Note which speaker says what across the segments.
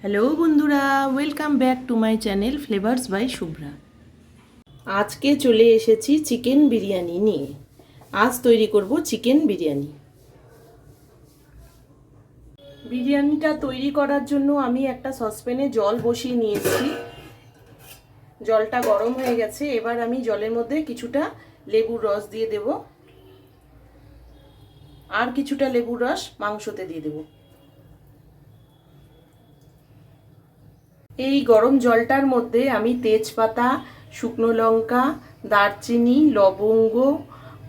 Speaker 1: Hello বন্ধুরা, welcome back to my channel flavours by Shubhra. আজকে চলে এসেছি চিকেন বিরিয়ানি নিয়ে। আজ তৈরি করব চিকেন বিরিয়ানি। বিরিয়ানিটা তৈরি করার জন্য আমি একটা সসপ্যানে জল বসিয়ে নিয়েছি। জলটা গরম হয়ে গেছে। এবার আমি জলের মধ্যে কিছুটা লেবুর রস দিয়ে দেব, আর কিছুটা লেবুর রস মাংসতে দিয়ে দেব। এই গরম জলটার মধ্যে আমি তেজপাতা, শুকনো লঙ্কা, দারচিনি, লবঙ্গ,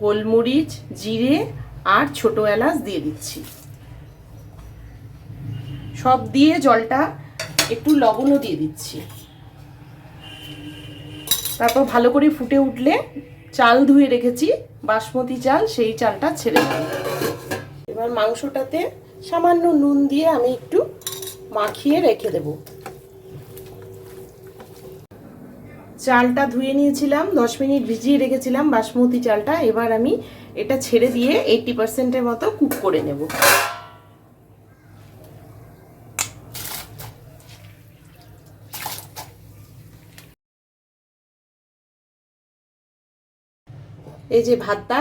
Speaker 1: গোলমরিচ, জিরে আর ছোট এলাচ দিয়ে দিচ্ছি। সব দিয়ে জলটা একটু লবণও দিয়ে দিচ্ছি। তারপর ভালো করে ফুটে উঠলে চাল ধুয়ে রেখেছি, বাসমতি চাল, সেই চালটা ছেড়ে দেব। এবার মাংসটাতে সামান্য নুন দিয়ে আমি একটু মাখিয়ে রেখে দেব। চালটা ধুয়ে নিয়েছিলাম, 10 মিনিট ভিজিয়ে রেখেছিলাম বাসমতি চালটা। এবার আমি এটা ছেড়ে দিয়ে 80%-এর মতো কুক করে নেব। এই যে ভাতটা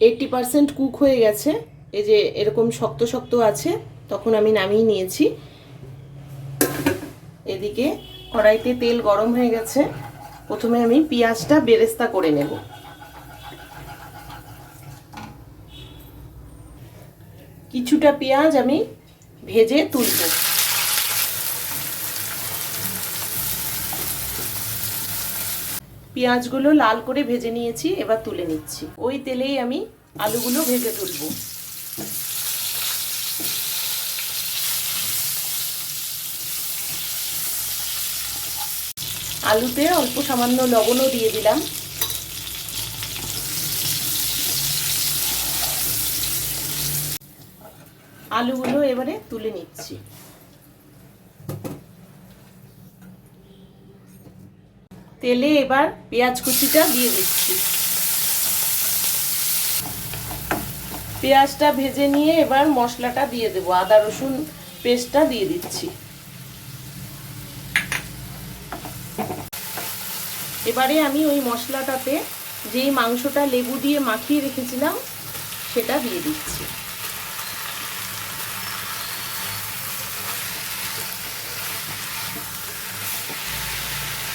Speaker 1: 80% কুক হয়ে গেছে, এই যে এরকম শক্ত শক্ত আছে, তখন আমি নামিয়ে নিয়েছি। এদিকে কড়াইতে তেল গরম হয়ে গেছে। প্রথমে আমি পেঁয়াজটা বেরেস্তা করে নেব। কিছুটা পেঁয়াজ আমি ভেজে তুলব। পেঁয়াজগুলো লাল করে ভেজে নিয়েছি, এবার তুলে নিচ্ছি। ওই তেলেই আমি আলুগুলো ভেজে তুলব। আলুতে অল্প সামান্য লবণও দিয়ে দিলাম। আলুগুলো এবারে তুলে নিচ্ছি। তেলে এবার পেঁয়াজ কুচিটা দিয়ে দিচ্ছি। পেঁয়াজটা ভেজে নিয়ে এবার মশলাটা দিয়ে দেবো। আদা রসুন পেস্টটা দিয়ে দিচ্ছি। এবারে আমি ওই মশলাটাতে যেই মাংসটা লেবু দিয়ে মাখিয়ে রেখেছিলাম সেটা দিয়ে দিচ্ছি।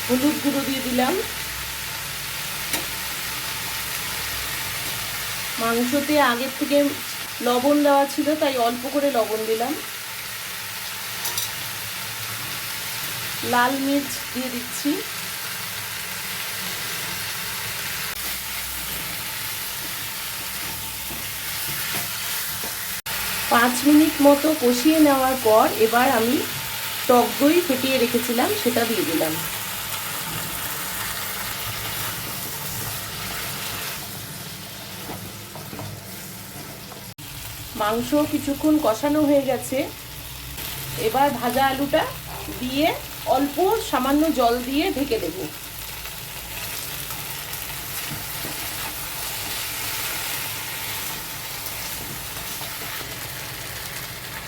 Speaker 1: হলুদ গুঁড়ো দিয়ে দিলাম। মাংসতে আগের থেকে লবণ দেওয়া ছিল, তাই অল্প করে লবণ দিলাম। লাল মির্চ দিয়ে দিচ্ছি। পাঁচ মিনিট মতো কষিয়ে নেওয়ার পর এবার আমি টক দই ফেটিয়ে রেখেছিলাম সেটা দিয়ে দিলাম। মাংস কিছুক্ষণ কষানো হয়ে গেছে। এবার ভাজা আলুটা দিয়ে অল্প সামান্য জল দিয়ে ঢেকে দেব।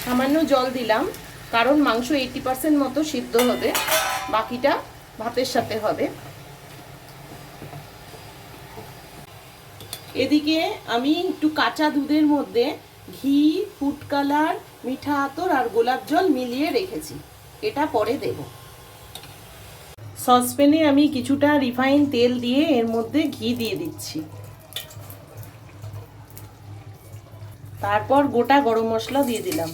Speaker 1: সামান্য জল দিলাম, কারণ মাংস 80% মতো সিদ্ধ হবে, বাকিটা ভাতের সাথে হবে। এদিকে আমি একটু কাঁচা দুধের মধ্যে ঘি, ফুড কালার, মিঠা আতর আর গোলাপ জল মিলিয়ে রেখেছি, এটা পরে দেব। সসপ্যানে আমি কিছুটা রিফাইন তেল দিয়ে এর মধ্যে ঘি দিয়ে দিচ্ছি। তারপর গোটা গরম মশলা দিয়ে দিলাম।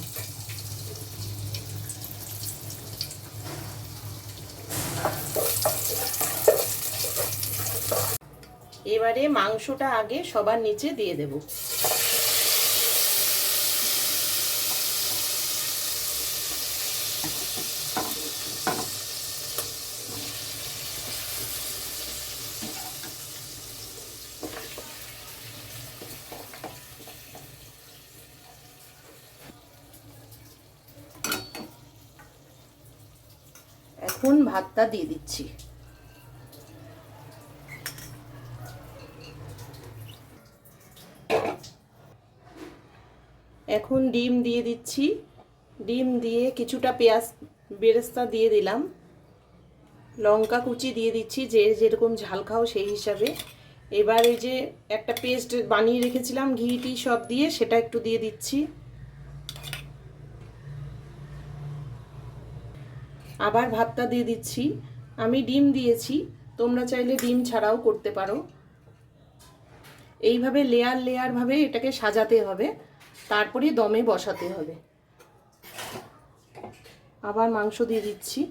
Speaker 1: এবারে মাংসটা আগে সবার নিচে দিয়ে দেব। এখন ভাতটা দিয়ে দিচ্ছি। এখন ডিম দিয়ে দিচ্ছি। ডিম দিয়ে কিছুটা পেঁয়াজ বেরেস্তা দিয়ে দিলাম, লঙ্কা কুচি দিয়ে দিচ্ছি, যে যেরকম ঝাল খাও সেই হিসাবে। এবার এই যে একটা পেস্ট বানিয়ে রেখেছিলাম ঘি টি সব দিয়ে, সেটা একটু দিয়ে দিচ্ছি। আবার ভাতটা দিয়ে দিচ্ছি। আমি ডিম দিয়েছি, তোমরা চাইলে ডিম ছাড়াও করতে পারো। এইভাবে লেয়ার লেয়ার ভাবে এটাকে সাজাতে হবে, তারপরে দমে বসাতে হবে। আবার মাংস দিয়ে দিচ্ছি।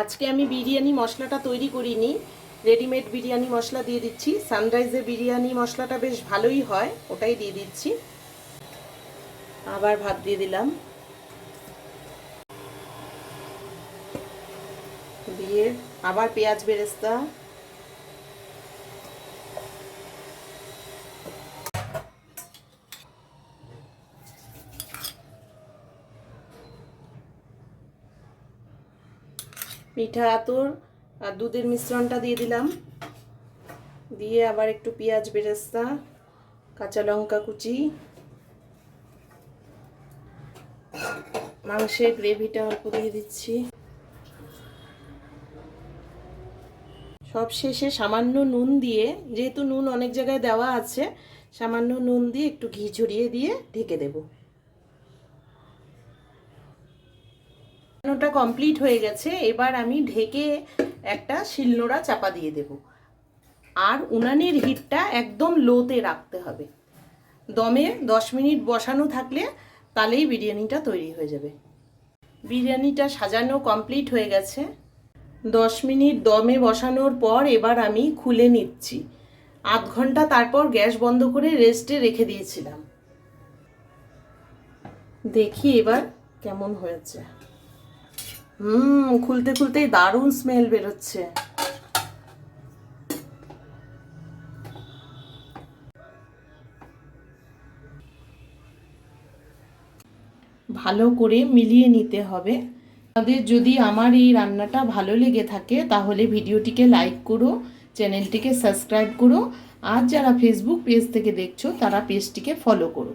Speaker 1: আজকে আমি বিরিয়ানি মশলাটা তৈরি করিনি, রেডিমেড বিরিয়ানি মশলা দিয়ে দিচ্ছি। সানরাইজের বিরিয়ানি মশলাটা বেশ ভালোই হয়, ওটাই দিয়ে দিচ্ছি। আবার ভাত দিয়ে দিলাম, দিয়ে আবার পেঁয়াজ বেরেস্তা, মিঠা আতর আর দুধের মিশ্রণটা দিয়ে দিলাম, দিয়ে আবার একটু পেঁয়াজ বেরেস্তা, কাঁচা লঙ্কা কুচি, মাংসের গ্রেভিটা অল্প দিয়ে দিচ্ছি। সব শেষে সামান্য নুন দিয়ে, যেহেতু নুন অনেক জায়গায় দেওয়া আছে, সামান্য নুন দিয়ে একটু ঘি ছড়িয়ে দিয়ে ঢেকে দেব। রান্নাটা কমপ্লিট হয়ে গেছে। এবার আমি ঢেকে একটা শিলনোড়া চাপা দিয়ে দেব, আর উনানের হিটটা একদম লোতে রাখতে হবে। দমে 10 মিনিট বসানো থাকলে তাহলেই বিরিয়ানিটা তৈরি হয়ে যাবে। বিরিয়ানিটা সাজানো কমপ্লিট হয়ে গেছে। 10 মিনিট দমে বসানোর পর এবার আমি খুলে নিচ্ছি। আধ ঘন্টা তারপর গ্যাস বন্ধ করে রেস্টে রেখে দিয়েছিলাম। দেখি এবার কেমন হয়েছে। খুলতে খুলতেই দারুণ স্মেল বেরোচ্ছে। ভালো করে মিলিয়ে নিতে হবে। আপনাদের যদি আমার এই রান্নাটা ভালো লেগে থাকে তাহলে ভিডিওটিকে লাইক করো, চ্যানেলটিকে সাবস্ক্রাইব করো, আর যারা ফেসবুক পেজ থেকে দেখছো তারা পেজটিকে ফলো করো।